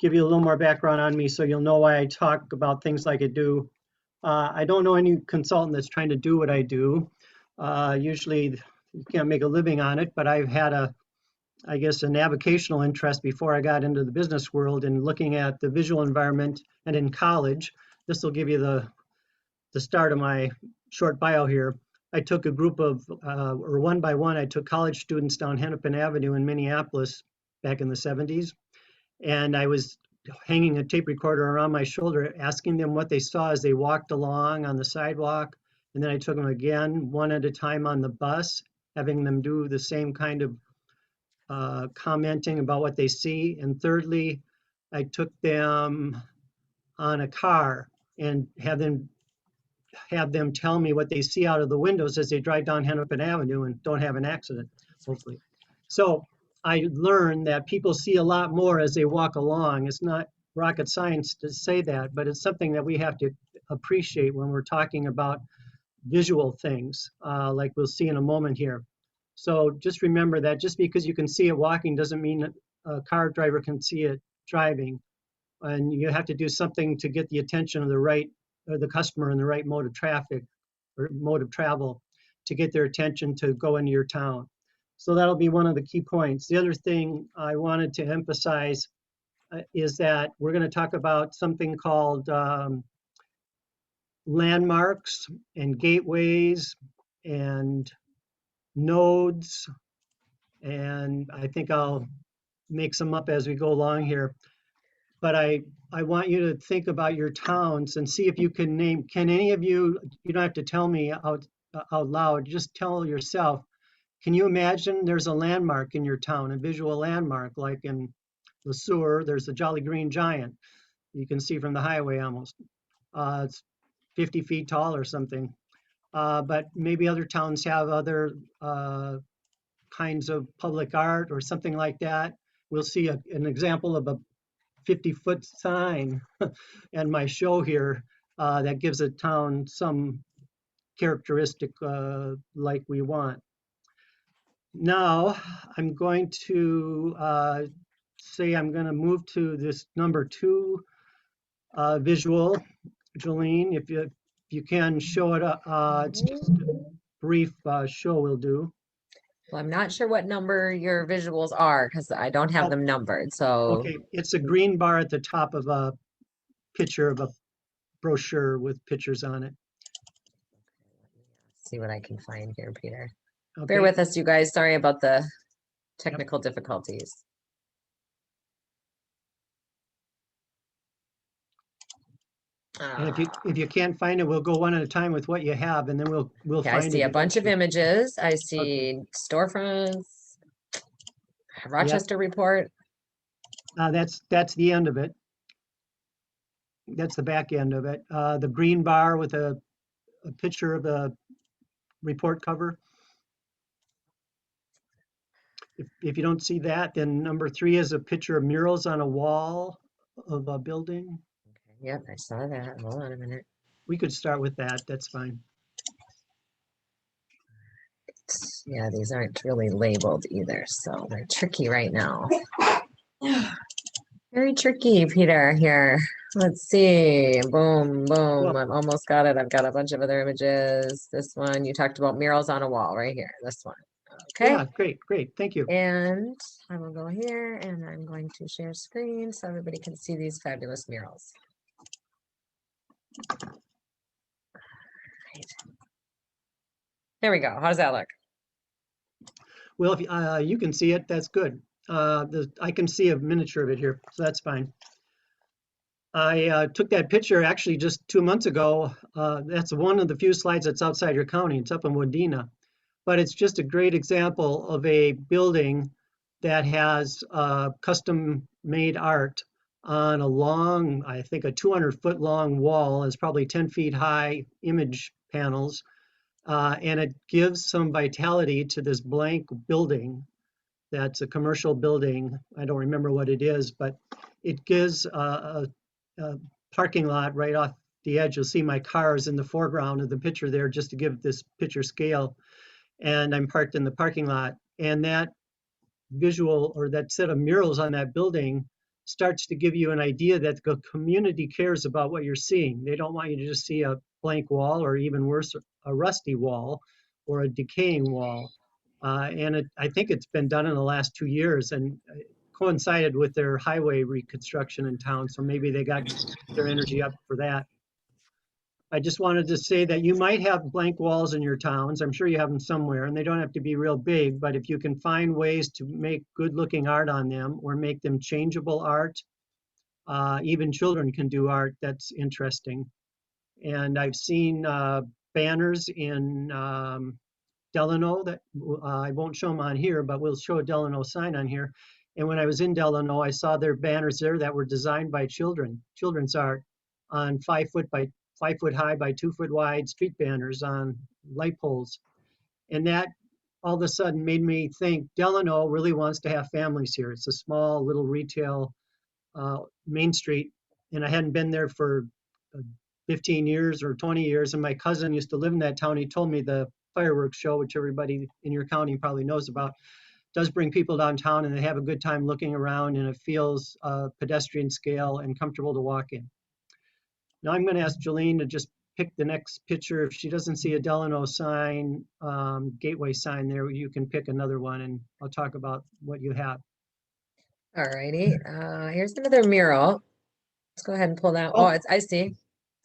give you a little more background on me so you'll know why I talk about things like I do. I don't know any consultant that's trying to do what I do. Usually you can't make a living on it, but I've had I guess, a navigational interest before I got into the business world and looking at the visual environment. And in college, this will give you the start of my short bio here. I took a group of, or one by one, I took college students down Hennepin Avenue in Minneapolis back in the 70s. And I was hanging a tape recorder around my shoulder, asking them what they saw as they walked along on the sidewalk. And then I took them again, one at a time on the bus, having them do the same kind of commenting about what they see. And thirdly, I took them on a car and have them tell me what they see out of the windows as they drive down Hennepin Avenue and don't have an accident, hopefully. So I learned that people see a lot more as they walk along. It's not rocket science to say that, but it's something that we have to appreciate when we're talking about visual things, like we'll see in a moment here. So just remember that just because you can see it walking doesn't mean that a car driver can see it driving. And you have to do something to get the attention of the customer in the right mode of traffic or mode of travel to get their attention to go into your town. So that'll be one of the key points. The other thing I wanted to emphasize is that we're going to talk about something called landmarks and gateways and nodes, and I think I'll make some up as we go along here. But I want you to think about your towns and see if you can name, can any of you don't have to tell me out loud, just tell yourself, can you imagine there's a landmark in your town, a visual landmark, like in Le Sueur, there's the Jolly Green Giant. You can see from the highway almost. It's 50 feet tall or something. But maybe other towns have other kinds of public art or something like that. We'll see an example of a 50-foot sign and my show here that gives a town some characteristic like we want. Now I'm going to say I'm going to move to this number 2 visual. Jolene, if you can show it, it's just a brief show will do. Well, I'm not sure what number your visuals are because I don't have them numbered. So okay, it's a green bar at the top of a picture of a brochure with pictures on it. See what I can find here, Peter. Okay. Bear with us, you guys. Sorry about the technical difficulties. And if you can't find it, we'll go one at a time with what you have, and then we'll find it. I see a bunch of images. I see storefronts, Rochester report. That's the end of it. That's the back end of it. The green bar with a picture of the report cover. If you don't see that, then number 3 is a picture of murals on a wall of a building. Yep, I saw that. Hold on a minute. We could start with that. That's fine. Yeah, these aren't really labeled either, so they're tricky right now. Very tricky, Peter, here. Let's see. Boom, boom. Well, I've almost got it. I've got a bunch of other images. This one, you talked about murals on a wall right here. This one. Okay. Yeah, great. Thank you. And I will go here and I'm going to share screen so everybody can see these fabulous murals. Right. There we go. How does that look? Well, if you can see it, that's good. I can see a miniature of it here, so that's fine. I took that picture actually just 2 months ago. That's one of the few slides that's outside your county. It's up in Wadena. But it's just a great example of a building that has custom-made art on a long, I think a 200-foot long wall. It's probably 10 feet high image panels. And it gives some vitality to this blank building. That's a commercial building. I don't remember what it is, but it gives a parking lot right off the edge. You'll see my cars in the foreground of the picture there just to give this picture scale. And I'm parked in the parking lot. And that visual or that set of murals on that building starts to give you an idea that the community cares about what you're seeing. They don't want you to just see a blank wall, or even worse, a rusty wall or a decaying wall. I think it's been done in the last 2 years, and coincided with their highway reconstruction in town. So maybe they got their energy up for that. I just wanted to say that you might have blank walls in your towns. I'm sure you have them somewhere, and they don't have to be real big, but if you can find ways to make good looking art on them or make them changeable art, even children can do art that's interesting. And I've seen banners in Delano that I won't show them on here, but we'll show a Delano sign on here. And when I was in Delano, I saw their banners there that were designed by children's art, on 5 foot high by 2 foot wide street banners on light poles. And that all of a sudden made me think Delano really wants to have families here. It's a small little retail Main Street, and I hadn't been there for 15 years or 20 years. And my cousin used to live in that town. He told me the fireworks show, which everybody in your county probably knows about, does bring people downtown, and they have a good time looking around, and it feels pedestrian scale and comfortable to walk in. Now I'm going to ask Jolene to just pick the next picture. If she doesn't see a Delano sign, gateway sign there, you can pick another one, and I'll talk about what you have. All righty. Here's another mural. Let's go ahead and pull that. Oh, I see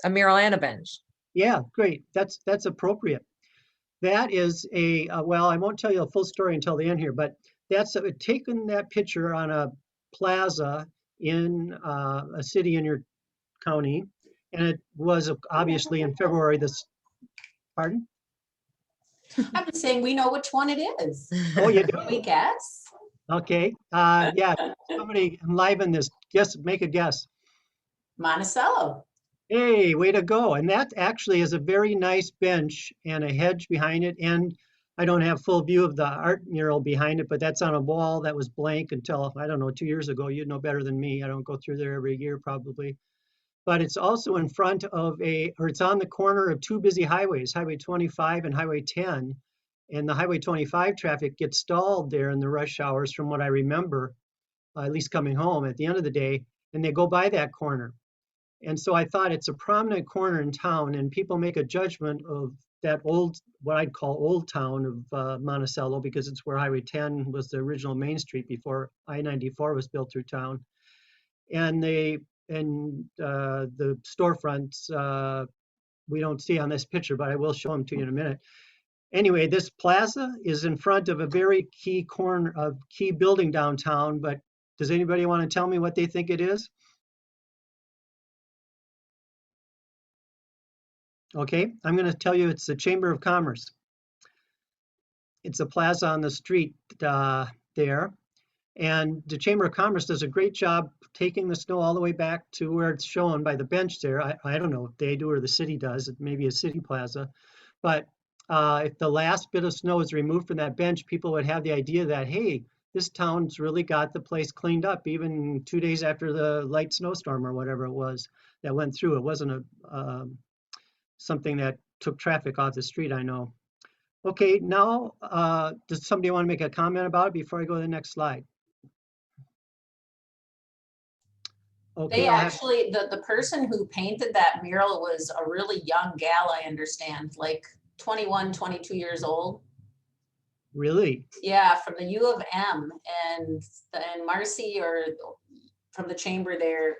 a mural and a bench. Yeah, great. That's appropriate. That is well, I won't tell you a full story until the end here, but that's taken that picture on a plaza in a city in your county. And it was obviously in February pardon? I'm just saying we know which one it is. Oh, you do? Can we guess? Okay. Yeah, somebody enliven this. Make a guess. Monticello. Hey, way to go. And that actually is a very nice bench and a hedge behind it. And I don't have full view of the art mural behind it, but that's on a wall that was blank until, I don't know, 2 years ago. You'd know better than me. I don't go through there every year probably. But it's also in front of it's on the corner of two busy highways, Highway 25 and Highway 10. And the Highway 25 traffic gets stalled there in the rush hours, from what I remember, at least coming home at the end of the day, and they go by that corner. And so I thought it's a prominent corner in town, and people make a judgment of that old, what I'd call old town of Monticello, because it's where Highway 10 was the original Main Street before I-94 was built through town. And the storefronts we don't see on this picture, but I will show them to you in a minute. Anyway, this plaza is in front of a very key building downtown, but does anybody want to tell me what they think it is? Okay, I'm going to tell you it's the Chamber of Commerce. It's a plaza on the street there. And the Chamber of Commerce does a great job taking the snow all the way back to where it's shown by the bench there. I don't know if they do or the city does. It may be a city plaza. But if the last bit of snow is removed from that bench, people would have the idea that, hey, this town's really got the place cleaned up, even 2 days after the light snowstorm or whatever it was that went through. It wasn't something that took traffic off the street, I know. Okay, now, does somebody want to make a comment about it before I go to the next slide? Okay, They actually, the person who painted that mural was a really young gal, I understand, like 21, 22 years old. Really? Yeah, from the U of M, and Marcy, or from the chamber there,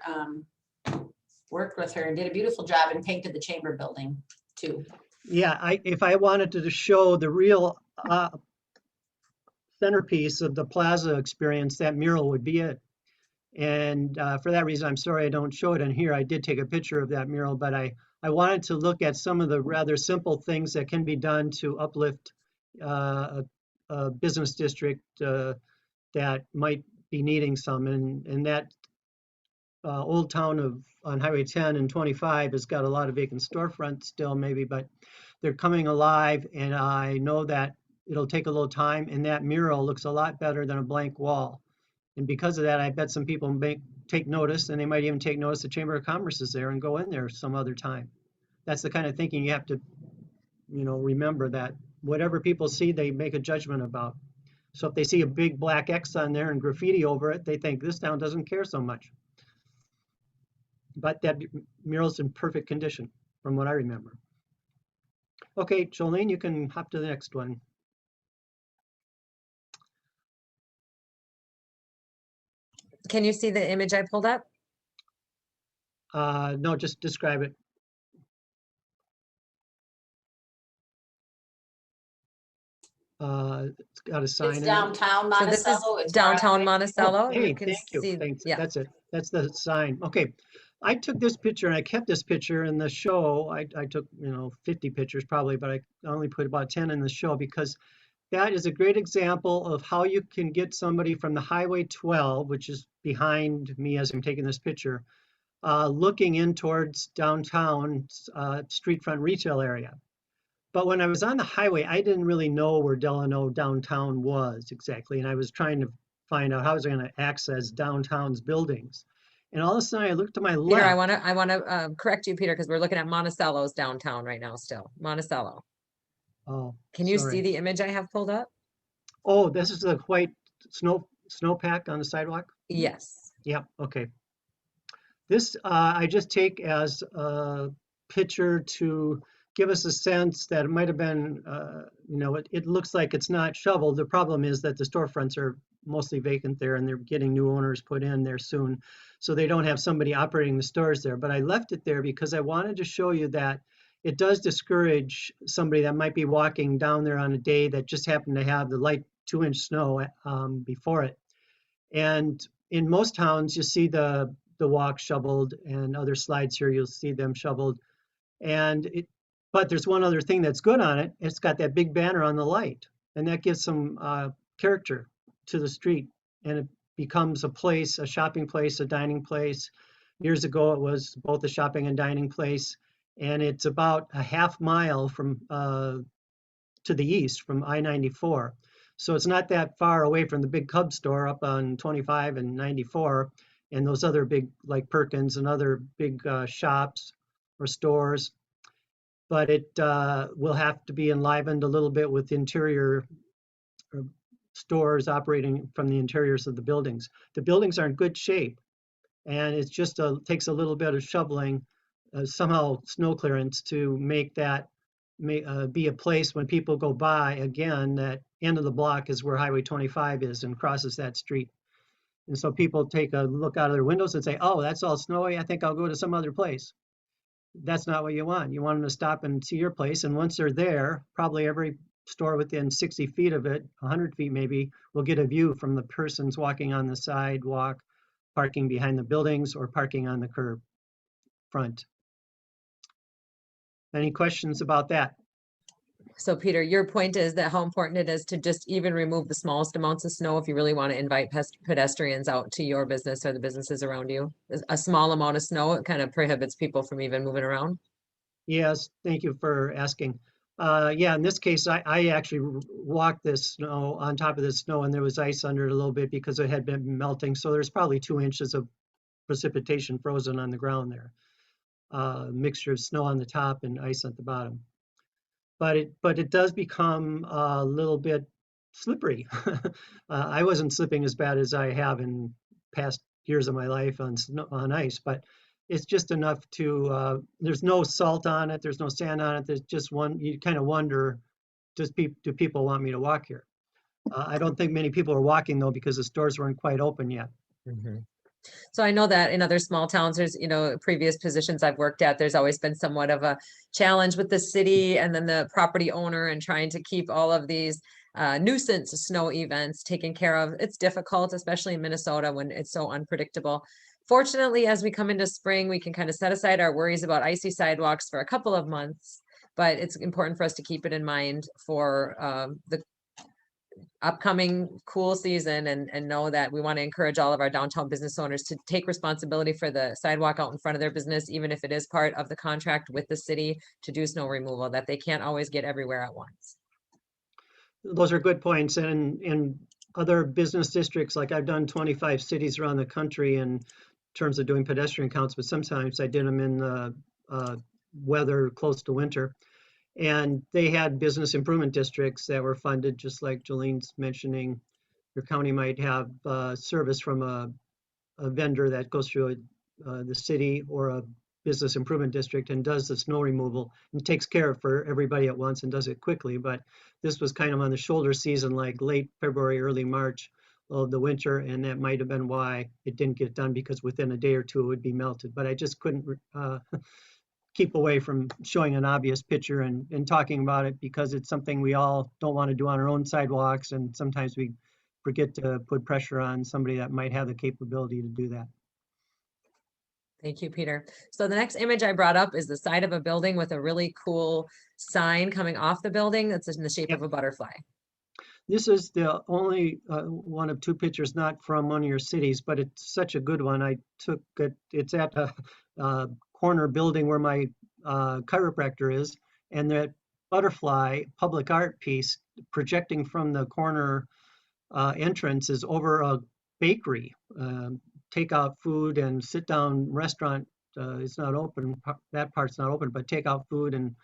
worked with her and did a beautiful job and painted the chamber building too. Yeah, if I wanted to show the real centerpiece of the plaza experience, that mural would be it. And for that reason, I'm sorry I don't show it in here. I did take a picture of that mural, but I wanted to look at some of the rather simple things that can be done to uplift a business district that might be needing some. And that old town on Highway 10 and 25 has got a lot of vacant storefronts still maybe, but they're coming alive, and I know that it'll take a little time, and that mural looks a lot better than a blank wall. And because of that, I bet some people take notice, and they might even take notice the Chamber of Commerce is there and go in there some other time. That's the kind of thinking you have to, remember, that whatever people see, they make a judgment about. So if they see a big black X on there and graffiti over it, they think this town doesn't care so much. But that mural's in perfect condition, from what I remember. Okay, Jolene, you can hop to the next one. Can you see the image I pulled up? No, just describe it. It's got a sign It's in it. downtown So this is Monticello. It's downtown Broadway. Monticello. Hey, You can thank you. see, Thanks. yeah. That's it. That's the sign. Okay. I took this picture and I kept this picture in the show. I took, 50 pictures probably, but I only put about 10 in the show because that is a great example of how you can get somebody from the Highway 12, which is behind me as I'm taking this picture, looking in towards downtown street front retail area. But when I was on the highway, I didn't really know where Delano downtown was exactly. And I was trying to find out how I was going to access downtown's buildings. And all of a sudden I looked to my Peter, left. I want to correct you, Peter, because we're looking at Monticello's downtown right now still. Monticello. Oh, Can you sorry. see the image I have pulled up? Oh, this is the white snowpack on the sidewalk? Yes. Yeah, okay. This I just take as a picture to give us a sense that it might have been, it looks like it's not shoveled. The problem is that the storefronts are mostly vacant there and they're getting new owners put in there soon. So they don't have somebody operating the stores there. But I left it there because I wanted to show you that it does discourage somebody that might be walking down there on a day that just happened to have the light 2-inch snow before it. And in most towns, you see the walk shoveled, and other slides here, you'll see them shoveled. But there's one other thing that's good on it. It's got that big banner on the light, and that gives some character to the street, and it becomes a place, a shopping place, a dining place. Years ago, it was both a shopping and dining place, and it's about a half mile from to the east from I-94. So it's not that far away from the big Cub store up on 25 and 94, and those other big, like Perkins and other big shops or stores. But it will have to be enlivened a little bit with interior stores operating from the interiors of the buildings. The buildings are in good shape, and it's just takes a little bit of shoveling, somehow snow clearance to make that be a place when people go by. Again, that end of the block is where Highway 25 is and crosses that street. And so people take a look out of their windows and say, oh, that's all snowy. I think I'll go to some other place. That's not what you want. You want them to stop and see your place. And once they're there, probably every store within 60 feet of it, 100 feet maybe, will get a view from the persons walking on the sidewalk, parking behind the buildings, or parking on the curb front. Any questions about that? So Peter, your point is that how important it is to just even remove the smallest amounts of snow if you really want to invite pedestrians out to your business or the businesses around you. A small amount of snow, it kind of prohibits people from even moving around. Yes, thank you for asking. Yeah, in this case, I actually walked this snow on top of the snow, and there was ice under it a little bit because it had been melting. So there's probably 2 inches of precipitation frozen on the ground there. Mixture of snow on the top and ice at the bottom. But it does become a little bit slippery. I wasn't slipping as bad as I have in past years of my life on ice, but it's just enough to, there's no salt on it, there's no sand on it, there's just you kind of wonder, do people want me to walk here? I don't think many people are walking though, because the stores weren't quite open yet. Mm-hmm. So I know that in other small towns, there's, previous positions I've worked at, there's always been somewhat of a challenge with the city and then the property owner and trying to keep all of these nuisance snow events taken care of. It's difficult, especially in Minnesota when it's so unpredictable. Fortunately, as we come into spring, we can kind of set aside our worries about icy sidewalks for a couple of months, but it's important for us to keep it in mind for the upcoming cool season and know that we want to encourage all of our downtown business owners to take responsibility for the sidewalk out in front of their business, even if it is part of the contract with the city to do snow removal, that they can't always get everywhere at once. Those are good points. And in other business districts, like I've done 25 cities around the country in terms of doing pedestrian counts, but sometimes I did them in the weather close to winter. And they had business improvement districts that were funded, just like Jolene's mentioning. Your county might have service from a vendor that goes through the city or a business improvement district and does the snow removal and takes care of for everybody at once and does it quickly. But this was kind of on the shoulder season, like late February, early March of the winter, and that might have been why it didn't get done, because within a day or two it would be melted. But I just couldn't keep away from showing an obvious picture and talking about it, because it's something we all don't want to do on our own sidewalks, and sometimes we forget to put pressure on somebody that might have the capability to do that. Thank you, Peter. So the next image I brought up is the side of a building with a really cool sign coming off the building that's in the shape of a butterfly. This is the only one of two pictures not from one of your cities, but it's such a good one. I took it. It's at a corner building where my chiropractor is, and that butterfly public art piece projecting from the corner entrance is over a bakery. Takeout food and sit-down restaurant is not open. That part's not open, but takeout food and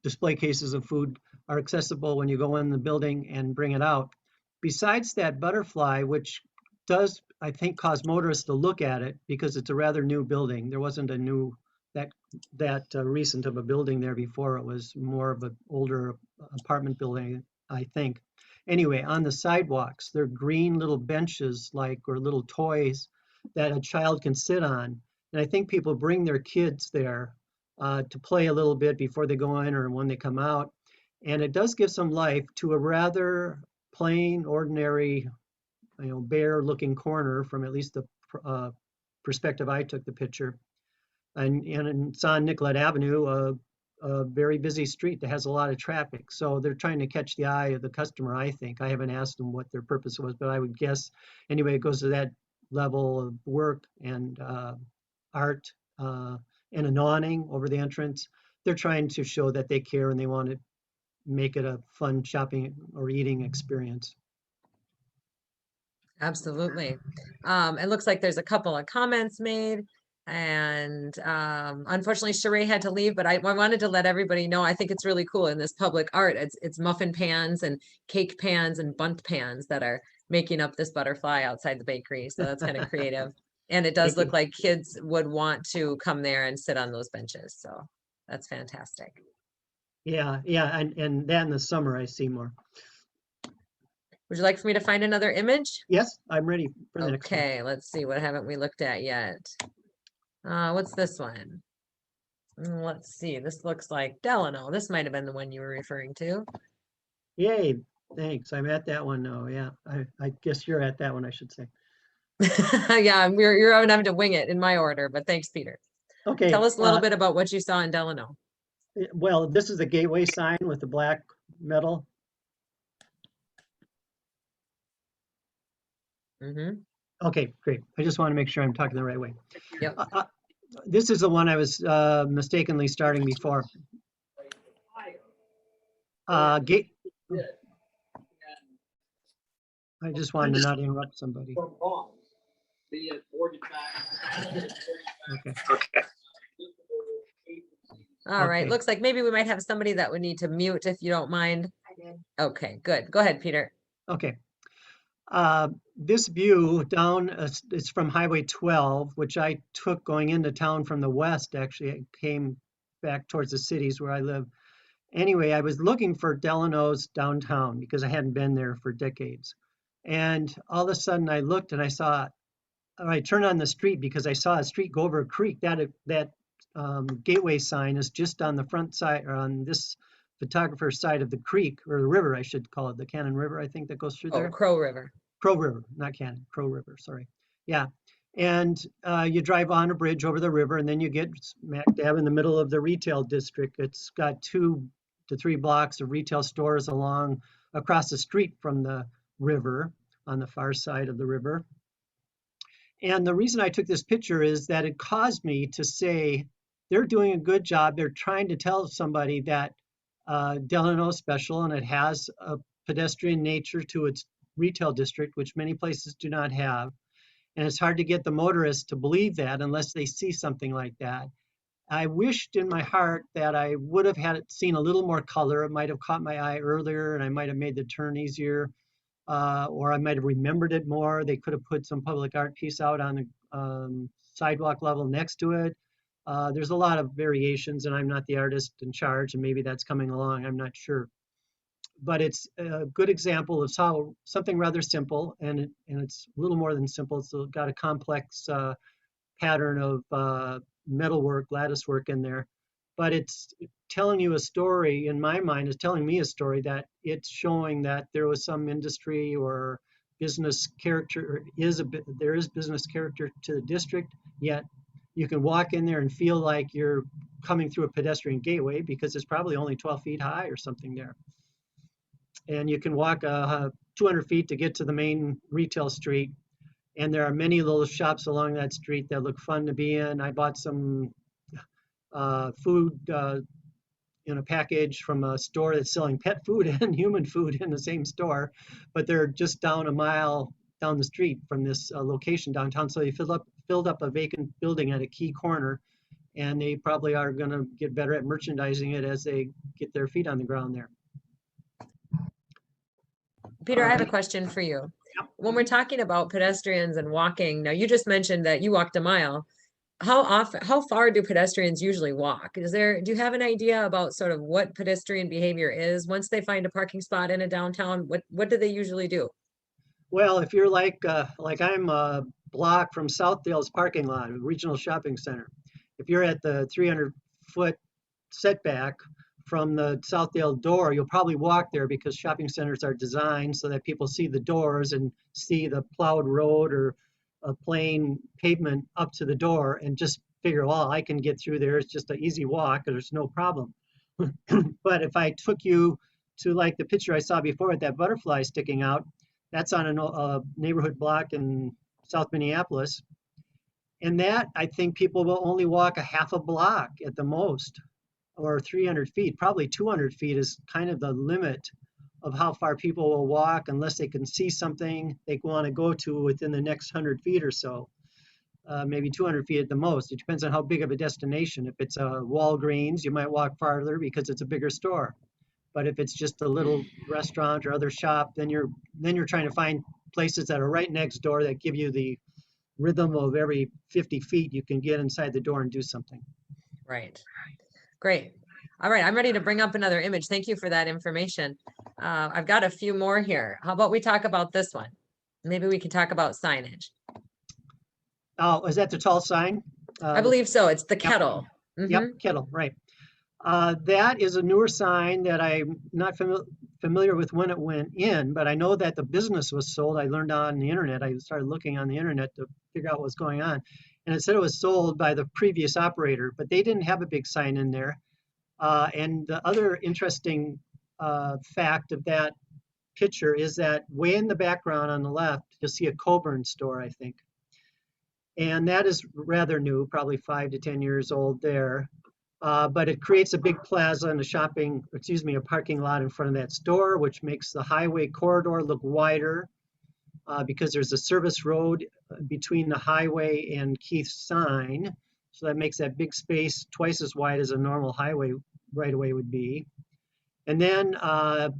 display cases of food are accessible when you go in the building and bring it out. Besides that butterfly, which does, I think, cause motorists to look at it because it's a rather new building. There wasn't a new, that recent of a building there before. It was more of an older apartment building, I think. Anyway, on the sidewalks, they're green little benches, or little toys that a child can sit on. And I think people bring their kids there to play a little bit before they go in or when they come out. And it does give some life to a rather plain, ordinary, bare looking corner from at least the perspective I took the picture. And it's on Nicollet Avenue, a very busy street that has a lot of traffic. So they're trying to catch the eye of the customer, I think. I haven't asked them what their purpose was, but I would guess anyway, it goes to that level of work and art and an awning over the entrance. They're trying to show that they care and they want to make it a fun shopping or eating experience. Absolutely. It looks like there's a couple of comments made. And unfortunately, Sheree had to leave, but I wanted to let everybody know, I think it's really cool in this public art. It's muffin pans and cake pans and bunt pans that are making up this butterfly outside the bakery. So that's kind of creative. And it does look like kids would want to come there and sit on those benches. So that's fantastic. Yeah, and that in the summer I see more. Would you like for me to find another image? Yes, I'm ready for the next one. Okay, let's see. What haven't we looked at yet? What's this one? Let's see. This looks like Delano. This might have been the one you were referring to. Yay, thanks. I'm at that one now. Yeah, I guess you're at that one, I should say. Yeah, you're having to wing it in my order, but thanks, Peter. Okay. Tell us a little bit about what you saw in Delano. Well, this is the gateway sign with the black metal. Okay, great. I just want to make sure I'm talking the right way. Yep. This is the one I was mistakenly starting before. I just wanted to not interrupt somebody. Okay. All right. Looks like maybe we might have somebody that would need to mute if you don't mind. Okay, good. Go ahead, Peter. Okay. This view down, it's from Highway 12, which I took going into town from the west. Actually, I came back towards the cities where I live. Anyway, I was looking for Delano's downtown because I hadn't been there for decades. And all of a sudden I looked and I turned on the street because I saw a street go over a creek. That gateway sign is just on the front side, or on this photographer's side of the creek, or the river, I should call it, the Cannon River, I think, that goes through there. Oh, Crow River. Crow River, not Cannon, Crow River, sorry. Yeah, and you drive on a bridge over the river, and then you get smack dab in the middle of the retail district. It's got 2 to 3 blocks of retail stores across the street from the river, on the far side of the river. And the reason I took this picture is that it caused me to say, they're doing a good job. They're trying to tell somebody that Delano is special, and it has a pedestrian nature to its retail district, which many places do not have. And it's hard to get the motorists to believe that unless they see something like that. I wished in my heart that I would have had it seen a little more color. It might have caught my eye earlier and I might have made the turn easier, or I might have remembered it more. They could have put some public art piece out on the sidewalk level next to it. There's a lot of variations and I'm not the artist in charge and maybe that's coming along, I'm not sure. But it's a good example of how something rather simple, and it's a little more than simple. It's got a complex pattern of metalwork, lattice work in there. But it's telling you a story, in my mind, is telling me a story that it's showing that there was some industry or business character, there is business character to the district, yet you can walk in there and feel like you're coming through a pedestrian gateway because it's probably only 12 feet high or something there. And you can walk 200 feet to get to the main retail street. And there are many little shops along that street that look fun to be in. I bought some food in a package from a store that's selling pet food and human food in the same store, but they're just down a mile down the street from this location downtown. So they filled up a vacant building at a key corner, and they probably are going to get better at merchandising it as they get their feet on the ground there. Peter, I have a question for you. When we're talking about pedestrians and walking, now you just mentioned that you walked a mile. How far do pedestrians usually walk? Do you have an idea about sort of what pedestrian behavior is once they find a parking spot in a downtown? What do they usually do? Well, if you're like I'm a block from Southdale's parking lot, a regional shopping center, if you're at the 300-foot setback from the Southdale door, you'll probably walk there because shopping centers are designed so that people see the doors and see the plowed road or a plain pavement up to the door and just figure, well, I can get through there. It's just an easy walk. There's no problem. But if I took you to like the picture I saw before with that butterfly sticking out, that's on a neighborhood block in South Minneapolis. And that, I think people will only walk a half a block at the most, or 300 feet. Probably 200 feet is kind of the limit of how far people will walk unless they can see something they want to go to within the next 100 feet or so. Maybe 200 feet at the most. It depends on how big of a destination. If it's a Walgreens, you might walk farther because it's a bigger store. But if it's just a little restaurant or other shop, then you're trying to find places that are right next door that give you the rhythm of every 50 feet you can get inside the door and do something. Right. Great. All right, I'm ready to bring up another image. Thank you for that information. I've got a few more here. How about we talk about this one? Maybe we can talk about signage. Oh, is that the tall sign? I believe so. It's the kettle. Yep, kettle, right. That is a newer sign that I'm not familiar with when it went in, but I know that the business was sold. I learned on the internet. I started looking on the internet to figure out what's going on. And it said it was sold by the previous operator, but they didn't have a big sign in there. And the other interesting fact of that picture is that way in the background on the left, you'll see a Coburn store, I think. And that is rather new, probably 5 to 10 years old there. But it creates a big plaza and a parking lot in front of that store, which makes the highway corridor look wider because there's a service road between the highway and Keith's sign. So that makes that big space twice as wide as a normal highway right-of-way would be. And then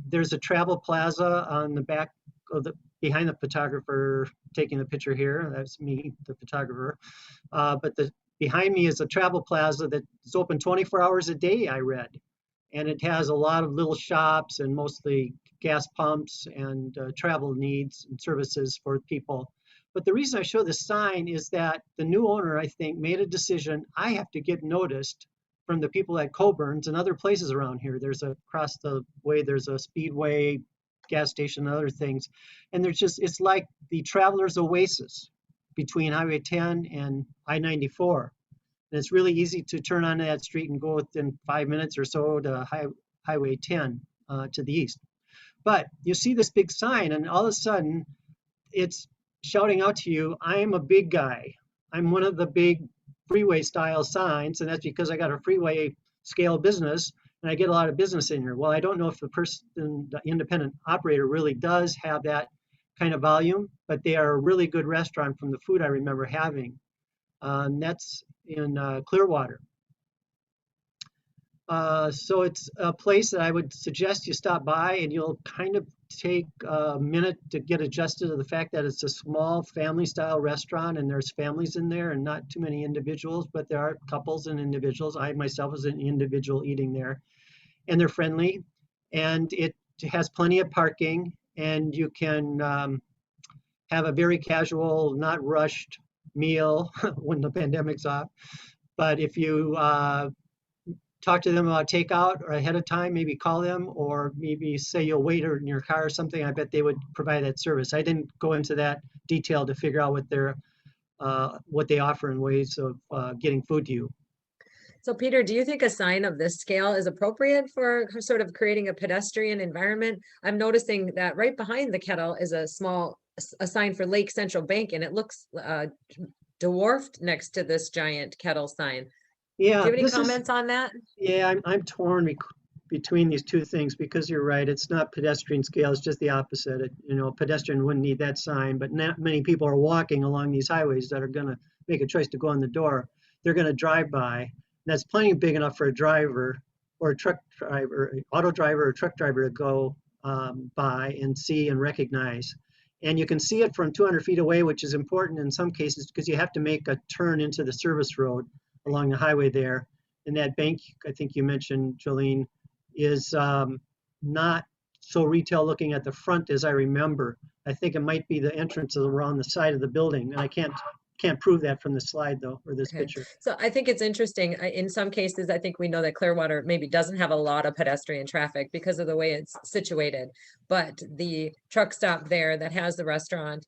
there's a travel plaza on the back of behind the photographer taking the picture here. That's me, the photographer. But behind me is a travel plaza that's open 24 hours a day, I read. And it has a lot of little shops and mostly gas pumps and travel needs and services for people. But the reason I show this sign is that the new owner, I think, made a decision. I have to get noticed from the people at Coburn's and other places around here. Across the way, there's a Speedway, gas station, and other things. And it's like the traveler's oasis between Highway 10 and I-94. And it's really easy to turn onto that street and go within 5 minutes or so to Highway 10 to the east. But you see this big sign and all of a sudden it's shouting out to you, I am a big guy. I'm one of the big freeway style signs, and that's because I got a freeway scale business and I get a lot of business in here. Well, I don't know if the independent operator really does have that kind of volume, but they are a really good restaurant from the food I remember having. That's in Clearwater. So it's a place that I would suggest you stop by, and you'll kind of take a minute to get adjusted to the fact that it's a small family style restaurant and there's families in there and not too many individuals, but there are couples and individuals. I myself was an individual eating there, and they're friendly, and it has plenty of parking, and you can have a very casual, not rushed meal when the pandemic's off. But if you talk to them about takeout or ahead of time, maybe call them or maybe say you'll wait in your car or something, I bet they would provide that service. I didn't go into that detail to figure out what they offer in ways of getting food to you. So Peter, do you think a sign of this scale is appropriate for sort of creating a pedestrian environment? I'm noticing that right behind the kettle is a sign for Lake Central Bank, and it looks dwarfed next to this giant kettle sign. Do Yeah, you have any comments on that? Yeah, I'm torn between these two things because you're right. It's not pedestrian scale. It's just the opposite. A pedestrian wouldn't need that sign, but not many people are walking along these highways that are going to make a choice to go in the door. They're going to drive by. That's plenty big enough for a driver or a truck driver, auto driver or truck driver to go by and see and recognize. And you can see it from 200 feet away, which is important in some cases because you have to make a turn into the service road along the highway there. And that bank, I think you mentioned, Jolene, is not so retail looking at the front as I remember. I think it might be the entrance around the side of the building. And I can't prove that from the slide though, or this picture. So I think it's interesting. In some cases, I think we know that Clearwater maybe doesn't have a lot of pedestrian traffic because of the way it's situated. But the truck stop there that has the restaurant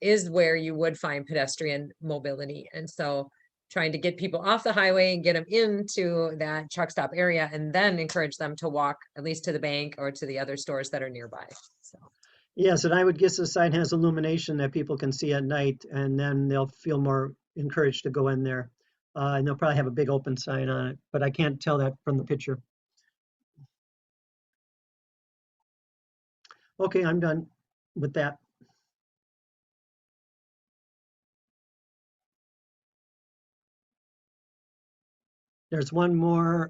is where you would find pedestrian mobility. And so trying to get people off the highway and get them into that truck stop area and then encourage them to walk at least to the bank or to the other stores that are nearby. So. Yes, and I would guess the sign has illumination that people can see at night, and then they'll feel more encouraged to go in there. And they'll probably have a big open sign on it, but I can't tell that from the picture. Okay, I'm done with that. There's one more,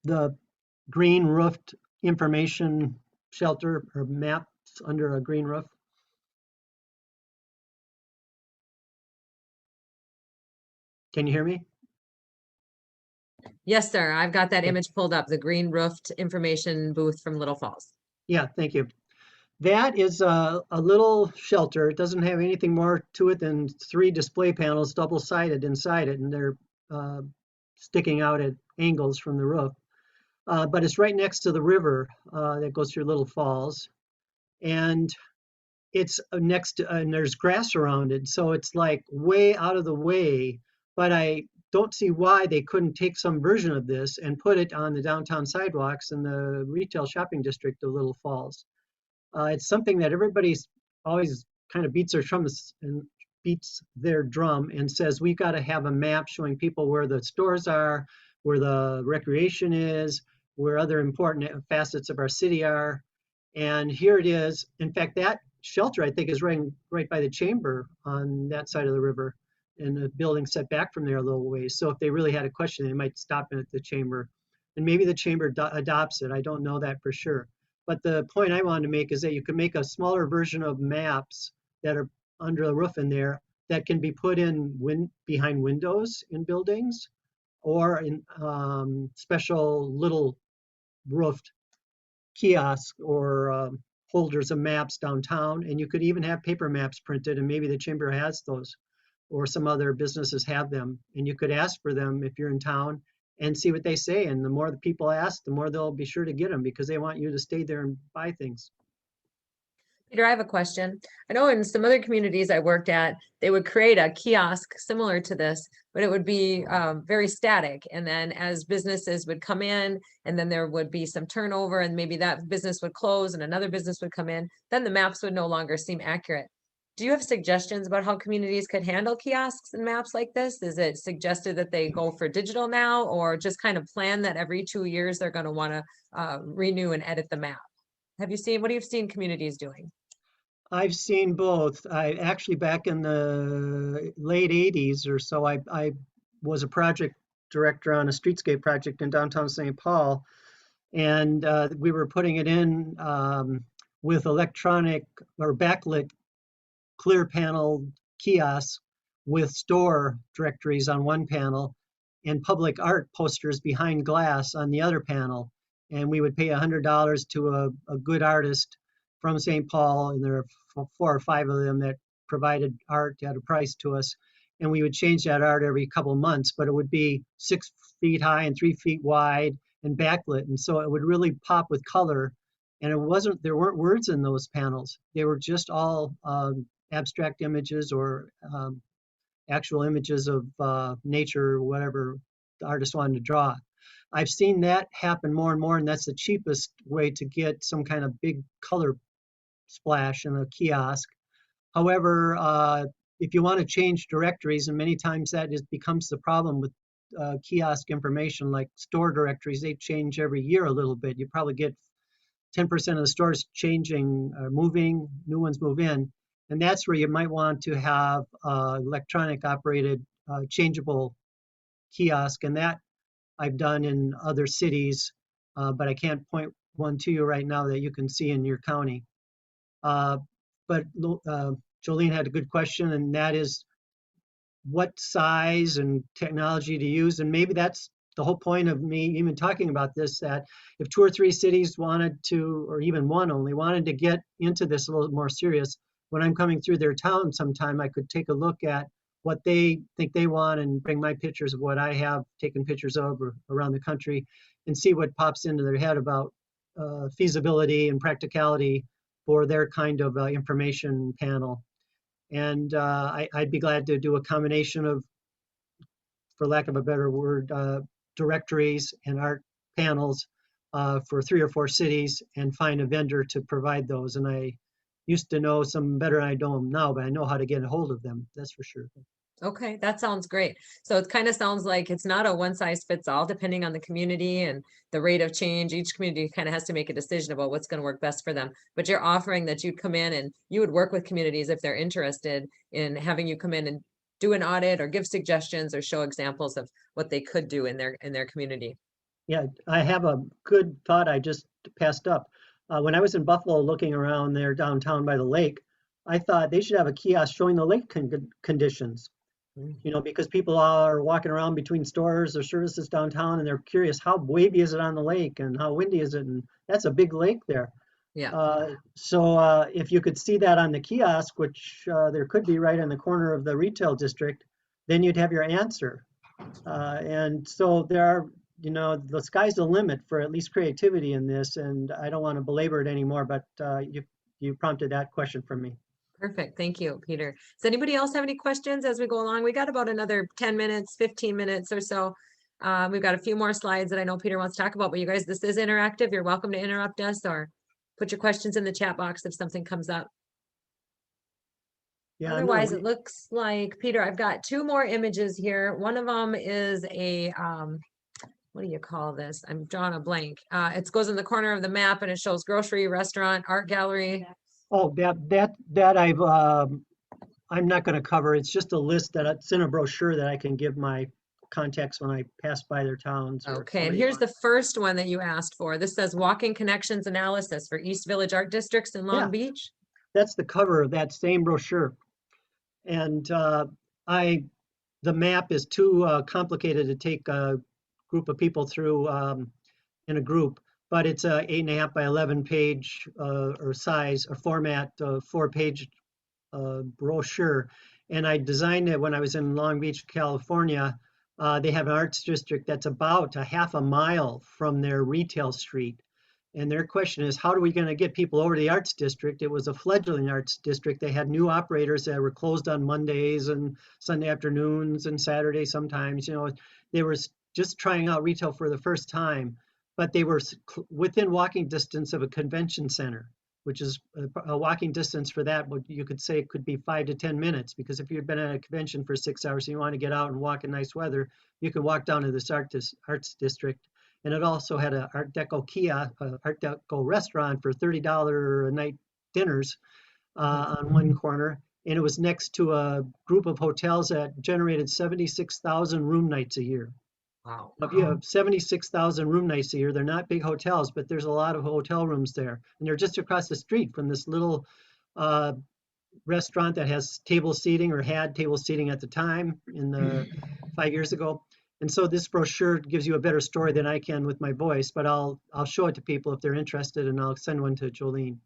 the green roofed information shelter or maps under a green roof. Can you hear me? Yes, sir. I've got that image pulled up, the green roofed information booth from Little Falls. Yeah, thank you. That is a little shelter. It doesn't have anything more to it than 3 display panels double-sided inside it, and they're sticking out at angles from the roof. But it's right next to the river that goes through Little Falls. And it's next to, and there's grass around it. So it's like way out of the way, but I don't see why they couldn't take some version of this and put it on the downtown sidewalks in the retail shopping district of Little Falls. It's something that everybody's always kind of beats their drum and says, we've got to have a map showing people where the stores are, where the recreation is, where other important facets of our city are. And here it is. In fact, that shelter, I think, is right by the chamber on that side of the river, and the building set back from there a little ways. So if they really had a question, they might stop in at the chamber, and maybe the chamber adopts it. I don't know that for sure. But the point I wanted to make is that you can make a smaller version of maps that are under the roof in there that can be put in behind windows in buildings or in special little roofed kiosks or holders of maps downtown. And you could even have paper maps printed, and maybe the chamber has those or some other businesses have them. And you could ask for them if you're in town and see what they say. And the more the people ask, the more they'll be sure to get them because they want you to stay there and buy things. Peter, I have a question. I know in some other communities I worked at, they would create a kiosk similar to this, but it would be very static. And then as businesses would come in, and then there would be some turnover, and maybe that business would close and another business would come in, then the maps would no longer seem accurate. Do you have suggestions about how communities could handle kiosks and maps like this? Is it suggested that they go for digital now, or just kind of plan that every 2 years they're going to want to renew and edit the map? What have you seen communities doing? I've seen both. I actually, back in the late 80s or so, I was a project director on a streetscape project in downtown St. Paul. And we were putting it in with electronic or backlit clear panel kiosks with store directories on one panel and public art posters behind glass on the other panel. And we would pay $100 to a good artist from St. Paul, and there are 4 or 5 of them that provided art at a price to us. And we would change that art every couple months, but it would be 6 feet high and 3 feet wide and backlit. And so it would really pop with color. And there weren't words in those panels. They were just all abstract images or actual images of nature, or whatever the artist wanted to draw. I've seen that happen more and more, and that's the cheapest way to get some kind of big color splash in a kiosk. However, if you want to change directories, and many times that becomes the problem with kiosk information, like store directories, they change every year a little bit. You probably get 10% of the stores changing, moving, new ones move in. And that's where you might want to have electronic operated changeable kiosk. And that I've done in other cities, but I can't point one to you right now that you can see in your county. But Jolene had a good question, and that is what size and technology to use. And maybe that's the whole point of me even talking about this, that if 2 or 3 cities wanted to, or even one only, wanted to get into this a little more serious, when I'm coming through their town sometime, I could take a look at what they think they want and bring my pictures of what I have taken pictures of or around the country and see what pops into their head about feasibility and practicality for their kind of information panel. And I'd be glad to do a combination of, for lack of a better word, directories and art panels for 3 or 4 cities and find a vendor to provide those. And I used to know some better than I know them now, but I know how to get a hold of them, that's for sure. Okay, that sounds great. So it kind of sounds like it's not a one size fits all, depending on the community and the rate of change. Each community kind of has to make a decision about what's going to work best for them. But you're offering that you'd come in and you would work with communities if they're interested in having you come in and do an audit or give suggestions or show examples of what they could do in their community. Yeah, I have a good thought I just passed up. When I was in Buffalo looking around there downtown by the lake, I thought they should have a kiosk showing the lake conditions. You know, because people are walking around between stores or services downtown and they're curious, how wavy is it on the lake and how windy is it? And that's a big lake there. Yeah. So if you could see that on the kiosk, which there could be right in the corner of the retail district, then you'd have your answer. And so there are, you know, the sky's the limit for at least creativity in this. And I don't want to belabor it anymore, but you prompted that question from me. Perfect. Thank you, Peter. Does anybody else have any questions as we go along? We got about another 10 minutes, 15 minutes or so. We've got a few more slides that I know Peter wants to talk about, but you guys, this is interactive. You're welcome to interrupt us or put your questions in the chat box if something comes up. Yeah, otherwise, it looks like, Peter, I've got 2 more images here. One of them is a, what do you call this? I'm drawing a blank. It goes in the corner of the map and it shows grocery, restaurant, art gallery. Oh, that I'm not going to cover. It's just a list it's in a brochure that I can give my contacts when I pass by their towns. Okay, and here's the first one that you asked for. This says Walking Connections Analysis for East Village Art Districts in Long Beach. That's the cover of that same brochure. And the map is too complicated to take a group of people through in a group. But it's a 8.5 by 11 page or size or format 4-page brochure. And I designed it when I was in Long Beach, California. They have an arts district that's about a half a mile from their retail street. And their question is, how are we going to get people over to the arts district? It was a fledgling arts district. They had new operators that were closed on Mondays and Sunday afternoons and Saturdays sometimes. You know, they were just trying out retail for the first time. But they were within walking distance of a convention center, which is a walking distance for that. But you could say it could be 5 to 10 minutes, because if you've been at a convention for 6 hours and you want to get out and walk in nice weather, you can walk down to this arts district. And it also had an Art Deco kiosk, Art Deco restaurant for $30 a night dinners on one corner. And it was next to a group of hotels that generated 76,000 room nights a year. Wow. If you have 76,000 room nights a year, they're not big hotels, but there's a lot of hotel rooms there. And they're just across the street from this little uh, restaurant that has table seating, or had table seating at the time in the 5 years ago. And so this brochure gives you a better story than I can with my voice, but I'll show it to people if they're interested, and I'll send one to Jolene.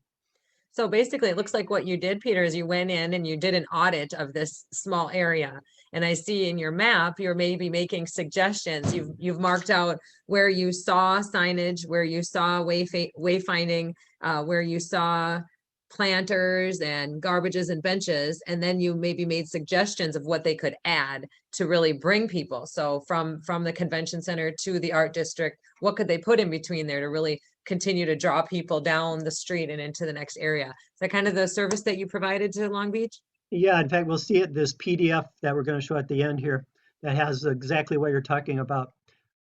So basically, it looks like what you did, Peter, is you went in and you did an audit of this small area. And I see in your map, you're maybe making suggestions. You've marked out where you saw signage, where you saw wayfinding, where you saw planters and garbages and benches, and then you maybe made suggestions of what they could add to really bring people. So from the convention center to the art district, what could they put in between there to really continue to draw people down the street and into the next area? Is that kind of the service that you provided to Long Beach? Yeah, in fact, we'll see it, this PDF that we're going to show at the end here, that has exactly what you're talking about.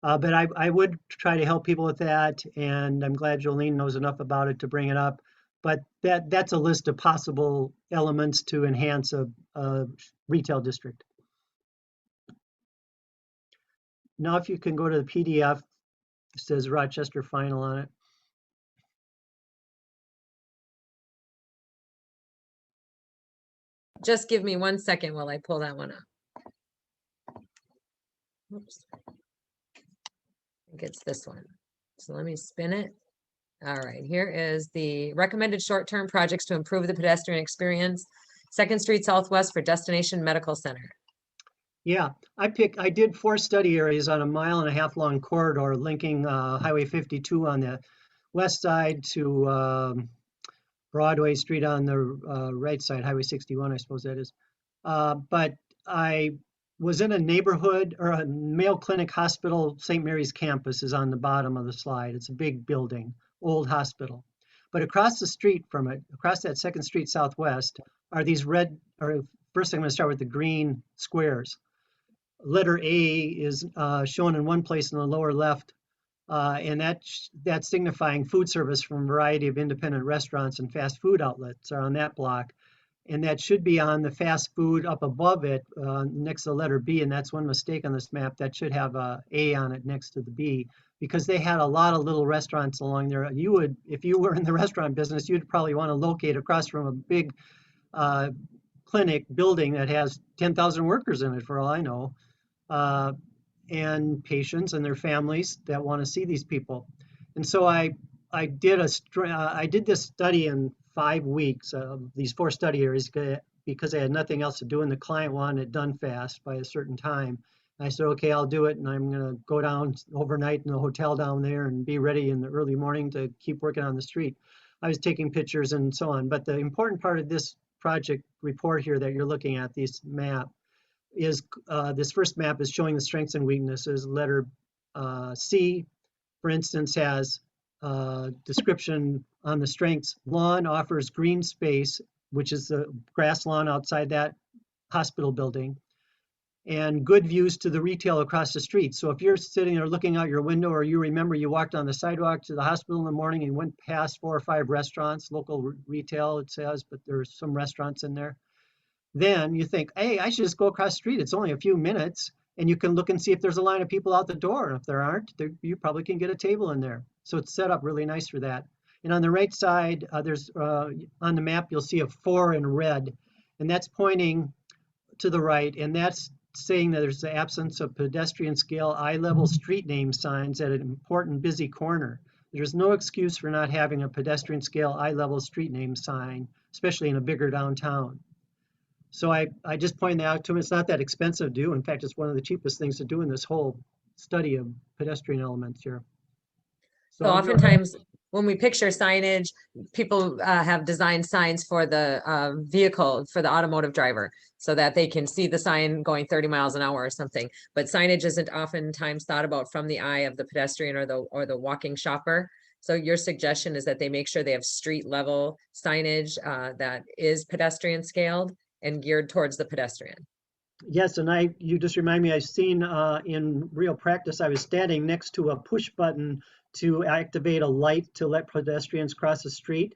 But I would try to help people with that, and I'm glad Jolene knows enough about it to bring it up. But that's a list of possible elements to enhance a retail district. Now, if you can go to the PDF, it says Rochester Final on it. Just give me 1 second while I pull that one up. Oops. I think it's this one. So let me spin it. All right, here is the recommended short-term projects to improve the pedestrian experience. 2nd Street Southwest for Destination Medical Center. Yeah, I did 4 study areas on a 1.5 mile long corridor linking Highway 52 on the west side to Broadway Street on the right side, Highway 61, I suppose that is. But I was in a neighborhood, or a Mayo Clinic Hospital, St. Mary's campus is on the bottom of the slide. It's a big building, old hospital. But across the street from it, across that 2nd Street Southwest, are these red, or first I'm going to start with the green squares. Letter A is shown in one place in the lower left, and that's signifying food service from a variety of independent restaurants and fast food outlets are on that block. And that should be on the fast food up above it, next to the letter B, and that's one mistake on this map. That should have a A on it next to the B, because they had a lot of little restaurants along there. You would, if you were in the restaurant business, you'd probably want to locate across from a big clinic building that has 10,000 workers in it, for all I know, and patients and their families that want to see these people. And so I did this study in 5 weeks of these 4 study areas, because I had nothing else to do, and the client wanted it done fast by a certain time. And I said, okay, I'll do it, and I'm going to go down overnight in the hotel down there and be ready in the early morning to keep working on the street. I was taking pictures and so on. But the important part of this project report here that you're looking at, this map, is this first map is showing the strengths and weaknesses. Letter C, for instance, has description on the strengths. Lawn offers green space, which is the grass lawn outside that hospital building, and good views to the retail across the street. So if you're sitting there looking out your window, or you remember you walked on the sidewalk to the hospital in the morning and went past 4 or 5 restaurants, local retail it says, but there's some restaurants in there, then you think, hey, I should just go across the street. It's only a few minutes, and you can look and see if there's a line of people out the door. And if there aren't, you probably can get a table in there. So it's set up really nice for that. And on the right side, there's on the map, you'll see a 4 in red, and that's pointing to the right. And that's saying that there's the absence of pedestrian scale eye-level street name signs at an important busy corner. There's no excuse for not having a pedestrian scale eye-level street name sign, especially in a bigger downtown. So I just pointed that out to him. It's not that expensive to do. In fact, it's one of the cheapest things to do in this whole study of pedestrian elements here. So oftentimes when we picture signage, people have designed signs for the vehicle, for the automotive driver, so that they can see the sign going 30 miles an hour or something. But signage isn't oftentimes thought about from the eye of the pedestrian or the walking shopper. So your suggestion is that they make sure they have street level signage that is pedestrian scaled and geared towards the pedestrian. Yes, and you just remind me, I've seen in real practice, I was standing next to a push button to activate a light to let pedestrians cross the street,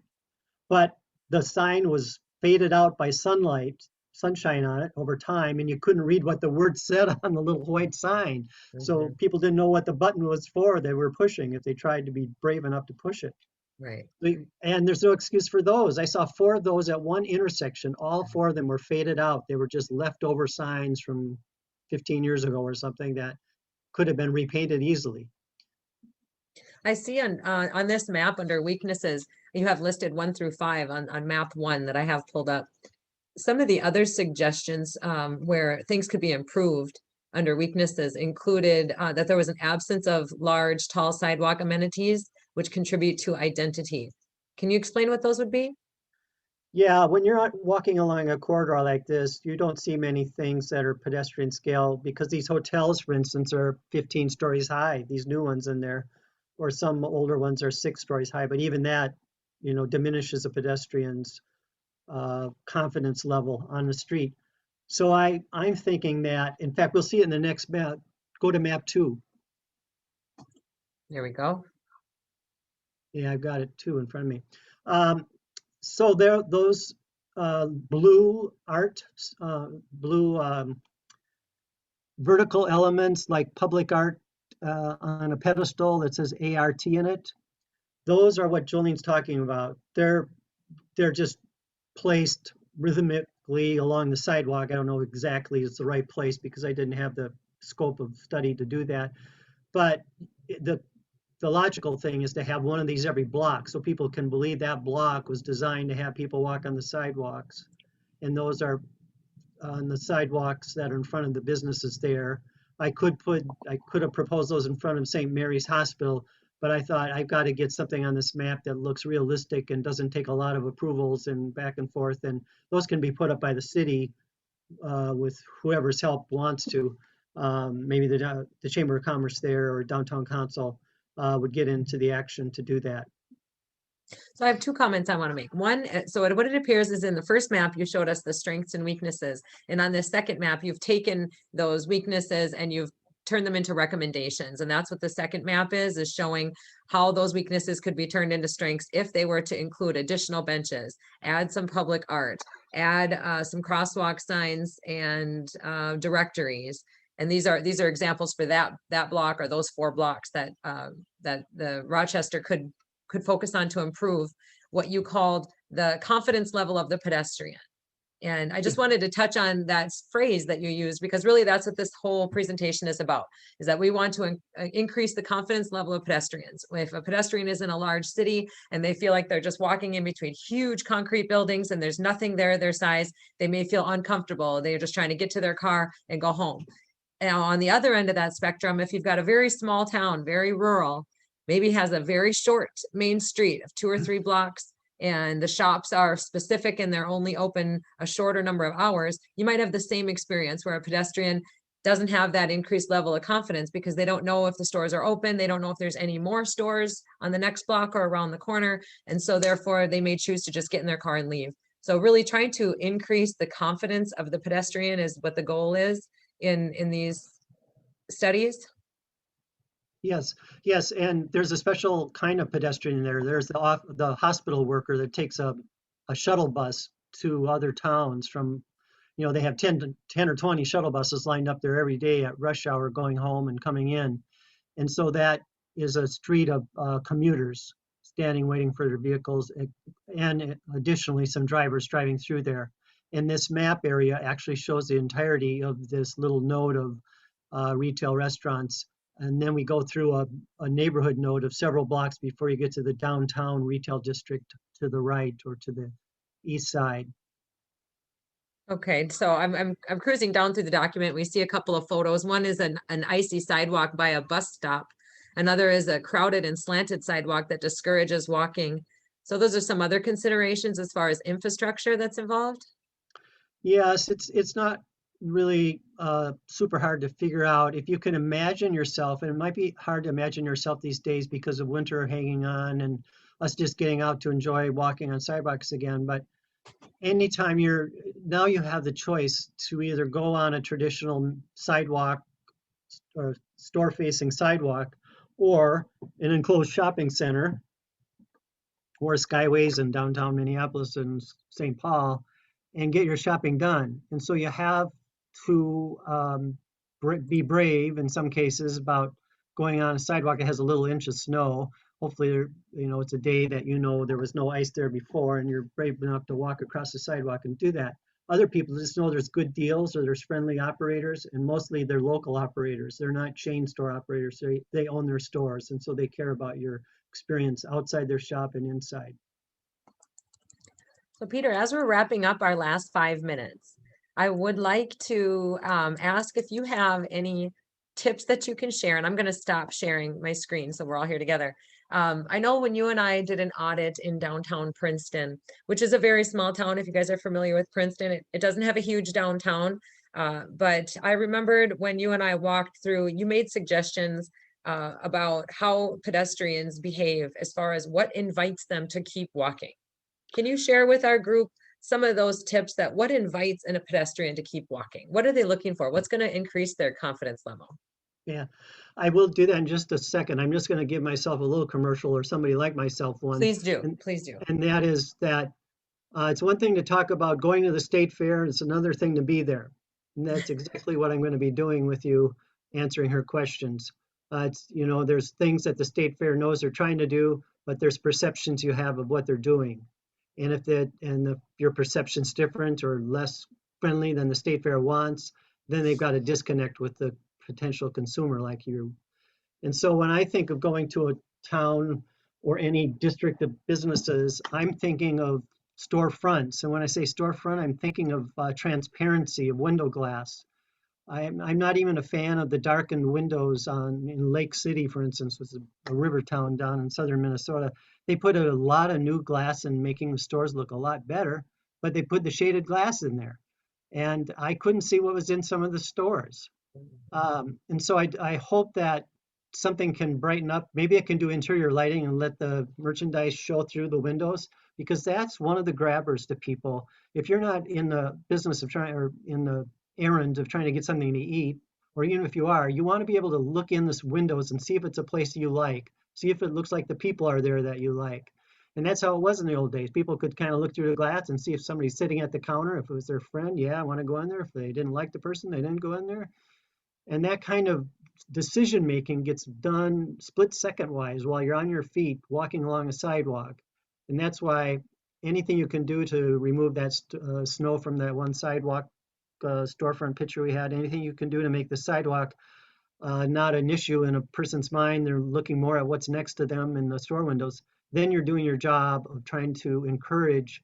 but the sign was faded out by sunlight, sunshine on it over time, and you couldn't read what the word said on the little white sign. So people didn't know what the button was for they were pushing if they tried to be brave enough to push it. Right. And there's no excuse for those. I saw 4 of those at one intersection. All 4 of them were faded out. They were just leftover signs from 15 years ago or something that could have been repainted easily. I see on this map under weaknesses, you have listed 1 through 5 on map 1 that I have pulled up. Some of the other suggestions where things could be improved under weaknesses included that there was an absence of large, tall sidewalk amenities, which contribute to identity. Can you explain what those would be? Yeah, when you're walking along a corridor like this, you don't see many things that are pedestrian scale because these hotels, for instance, are 15 stories high, these new ones in there, or some older ones are 6 stories high, but even that, diminishes a pedestrian's confidence level on the street. So I'm thinking that, in fact, we'll see it in the next map. Go to map 2. There we go. Yeah, I've got it too in front of me. So there, those blue vertical elements like public art on a pedestal that says ART in it, those are what Jolene's talking about. They're just placed rhythmically along the sidewalk. I don't know exactly it's the right place because I didn't have the scope of study to do that. But the logical thing is to have one of these every block so people can believe that block was designed to have people walk on the sidewalks. And those are on the sidewalks that are in front of the businesses there. I could have proposed those in front of St. Mary's Hospital, but I thought I've got to get something on this map that looks realistic and doesn't take a lot of approvals and back and forth. And those can be put up by the city with whoever's help wants to. Maybe the Chamber of Commerce there or Downtown Council would get into the action to do that. So I have 2 comments I want to make. One, so what it appears is in the first map, you showed us the strengths and weaknesses. And on this second map, you've taken those weaknesses and you've turned them into recommendations. And that's what the second map is showing how those weaknesses could be turned into strengths if they were to include additional benches, add some public art, add some crosswalk signs and directories. And these are examples for that block or those 4 blocks that the Rochester could focus on to improve what you called the confidence level of the pedestrian. And I just wanted to touch on that phrase that you used, because really that's what this whole presentation is about, is that we want to increase the confidence level of pedestrians. If a pedestrian is in a large city and they feel like they're just walking in between huge concrete buildings and there's nothing there their size, they may feel uncomfortable. They're just trying to get to their car and go home. Now, on the other end of that spectrum, if you've got a very small town, very rural, maybe has a very short main street of 2 or 3 blocks, and the shops are specific and they're only open a shorter number of hours, you might have the same experience where a pedestrian doesn't have that increased level of confidence because they don't know if the stores are open. They don't know if there's any more stores on the next block or around the corner. And so therefore they may choose to just get in their car and leave. So really trying to increase the confidence of the pedestrian is what the goal is in these studies. Yes, and there's a special kind of pedestrian there. There's the hospital worker that takes a shuttle bus to other towns from, they have 10 or 20 shuttle buses lined up there every day at rush hour going home and coming in. And so that is a street of commuters standing waiting for their vehicles, and additionally some drivers driving through there. And this map area actually shows the entirety of this little node of retail restaurants. And then we go through a neighborhood node of several blocks before you get to the downtown retail district to the right or to the east side. Okay, so I'm cruising down through the document. We see a couple of photos. One is an icy sidewalk by a bus stop. Another is a crowded and slanted sidewalk that discourages walking. So those are some other considerations as far as infrastructure that's involved? Yes, it's not really super hard to figure out. If you can imagine yourself, and it might be hard to imagine yourself these days because of winter hanging on and us just getting out to enjoy walking on sidewalks again, but anytime now you have the choice to either go on a traditional sidewalk or store facing sidewalk or an enclosed shopping center or skyways in downtown Minneapolis and Saint Paul. and get your shopping done. And so you have to be brave in some cases about going on a sidewalk that has a little inch of snow. Hopefully, it's a day that there was no ice there before, and you're brave enough to walk across the sidewalk and do that. Other people just know there's good deals or there's friendly operators, and mostly they're local operators. They're not chain store operators. They own their stores, and so they care about your experience outside their shop and inside. So Peter, as we're wrapping up our last 5 minutes, I would like to ask if you have any tips that you can share, and I'm going to stop sharing my screen so we're all here together. I know when you and I did an audit in downtown Princeton, which is a very small town. If you guys are familiar with Princeton, it doesn't have a huge downtown, but I remembered when you and I walked through, you made suggestions about how pedestrians behave as far as what invites them to keep walking. Can you share with our group some of those tips that what invites in a pedestrian to keep walking? What are they looking for? What's going to increase their confidence level? Yeah, I will do that in just a second. I'm just going to give myself a little commercial, or somebody like myself one. Please do. And, Please do. And that is that it's one thing to talk about going to the state fair. It's another thing to be there. And that's exactly what I'm going to be doing with you, answering her questions. There's things that the state fair knows they're trying to do, but there's perceptions you have of what they're doing. And if your perception's different or less friendly than the state fair wants, then they've got to disconnect with the potential consumer like you. And so when I think of going to a town or any district of businesses, I'm thinking of storefronts. And when I say storefront, I'm thinking of transparency of window glass. I'm not even a fan of the darkened windows in Lake City, for instance, which is a river town down in southern Minnesota. They put a lot of new glass in, making the stores look a lot better, but they put the shaded glass in there. And I couldn't see what was in some of the stores. And so I hope that something can brighten up. Maybe it can do interior lighting and let the merchandise show through the windows, because that's one of the grabbers to people. If you're not in the business of in the errand of trying to get something to eat, or even if you are, you want to be able to look in this windows and see if it's a place you like, see if it looks like the people are there that you like. And that's how it was in the old days. People could kind of look through the glass and see if somebody's sitting at the counter. If it was their friend, yeah, I want to go in there. If they didn't like the person, they didn't go in there. And that kind of decision making gets done split second wise while you're on your feet walking along a sidewalk. And that's why anything you can do to remove that snow from that one sidewalk storefront picture we had, anything you can do to make the sidewalk not an issue in a person's mind, they're looking more at what's next to them in the store windows, then you're doing your job of trying to encourage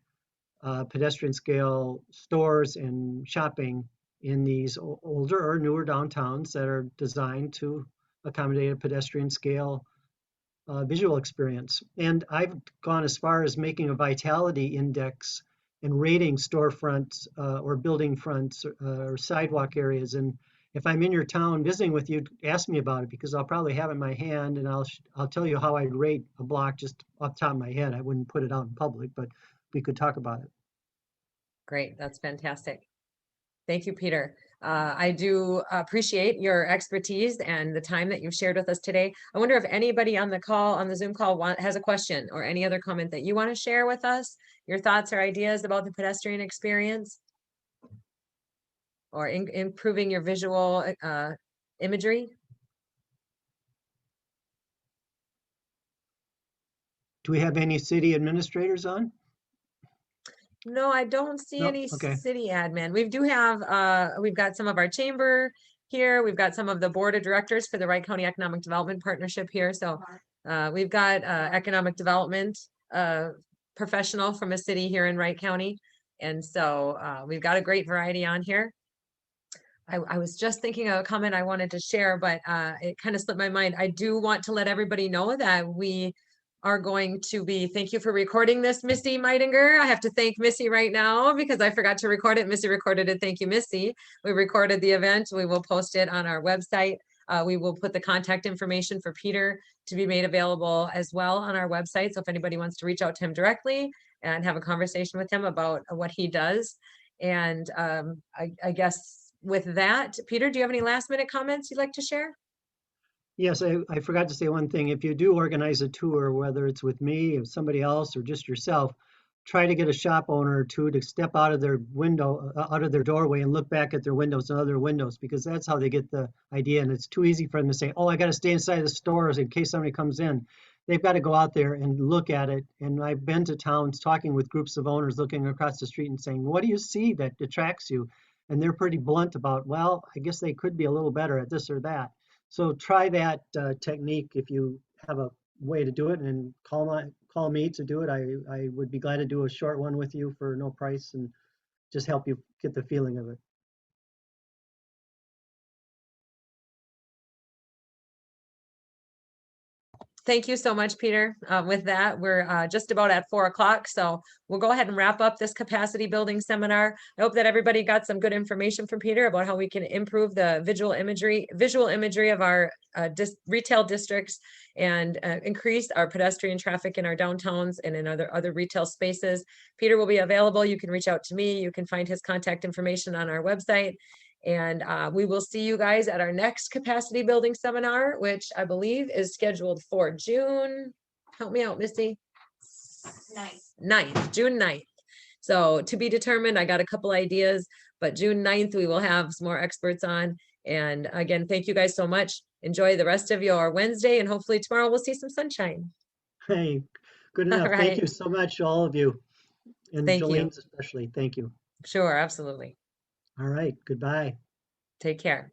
pedestrian scale stores and shopping in these older or newer downtowns that are designed to accommodate a pedestrian scale visual experience. And I've gone as far as making a vitality index and rating storefronts or building fronts or sidewalk areas. And if I'm in your town visiting with you, ask me about it, because I'll probably have it in my hand, and I'll tell you how I'd rate a block just off the top of my head. I wouldn't put it out in public, but we could talk about it. Great, that's fantastic. Thank you, Peter. I do appreciate your expertise and the time that you've shared with us today. I wonder if anybody on the Zoom call has a question or any other comment that you want to share with us, your thoughts or ideas about the pedestrian experience or improving your visual imagery. Do we have any city administrators on? No, I don't see any okay. city admin. We've got some of our chamber here. We've got some of the board of directors for the Wright County Economic Development Partnership here. So we've got economic development professional from a city here in Wright County. And so we've got a great variety on here. I was just thinking of a comment I wanted to share, but it kind of slipped my mind. I do want to let everybody know that we are going to be, thank you for recording this, Missy Meidinger. I have to thank Missy right now because I forgot to record it. Missy recorded it. Thank you, Missy. We recorded the event. We will post it on our website. We will put the contact information for Peter to be made available as well on our website. So if anybody wants to reach out to him directly and have a conversation with him about what he does. And I guess with that, Peter, do you have any last minute comments you'd like to share? Yes, I forgot to say one thing. If you do organize a tour, whether it's with me or somebody else or just yourself, try to get a shop owner or two to step out of their window, out of their doorway and look back at their windows and other windows, because that's how they get the idea. And it's too easy for them to say, oh, I got to stay inside the stores in case somebody comes in. They've got to go out there and look at it. And I've been to towns talking with groups of owners looking across the street and saying, what do you see that attracts you? And they're pretty blunt about, well, I guess they could be a little better at this or that. So try that technique if you have a way to do it, and call me to do it. I would be glad to do a short one with you for no price and just help you get the feeling of it. Thank you so much, Peter. With that, we're just about at 4 o'clock, so we'll go ahead and wrap up this capacity building seminar. I hope that everybody got some good information from Peter about how we can improve the visual imagery of our retail districts and increase our pedestrian traffic in our downtowns and in other retail spaces. Peter will be available. You can reach out to me. You can find his contact information on our website. And we will see you guys at our next capacity building seminar, which I believe is scheduled for June. Help me out, Missy. 9th, June 9th. So to be determined, I got a couple ideas, but June 9th, we will have some more experts on. And again, thank you guys so much. Enjoy the rest of your Wednesday, and hopefully tomorrow we'll see some sunshine. Hey, good enough. All Thank you right. so much, all of you. And Thank you. Jolene's especially. Thank you. Sure, absolutely. All right. Goodbye. Take care.